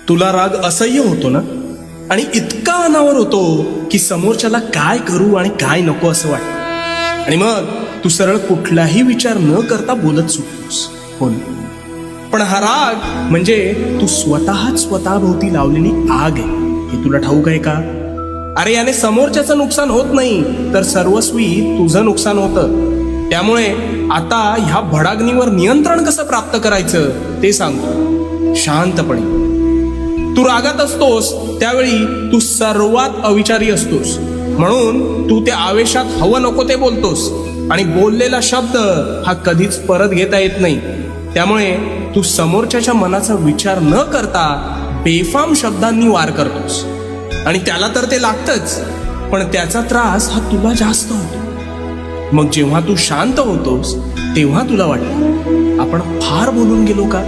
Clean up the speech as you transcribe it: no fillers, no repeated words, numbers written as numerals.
तुला राग असह्य होतो ना, आणि इतका अनावर होतो की समोरच्याला काय करू आणि काय नको असं वाटतं, आणि मग तू सरळ कुठलाही विचार न करता बोलत सुटतोस. हो ना? पण हा राग म्हणजे तू स्वतःच स्वतःभोवती लावलेली आग आहे, हे तुला ठाऊक आहे का? अरे याने समोरच्याचं नुकसान होत नाही, तर सर्वस्वी तुझं नुकसान होतं. त्यामुळे आता ह्या भडाग्नीवर नियंत्रण कसं प्राप्त करायचं ते सांगतो. शांतपणे. तू रागात असतोस त्यावेळी तू सर्वात अविचारी असतोस, म्हणून तू त्या आवेशात हवं नको ते बोलतोस, आणि बोललेला शब्द हा कधीच परत घेता येत नाही. त्यामुळे तू समोरच्याच्या मनाचा विचार न करता बेफाम शब्दांनी वार करतोस, आणि त्याला तर ते लागतंच, पण त्याचा त्रास हा तुला जास्त होतो. मग जेव्हा तू शांत होतोस तेव्हा तुला वाटतं आपण फार बोलून गेलो का,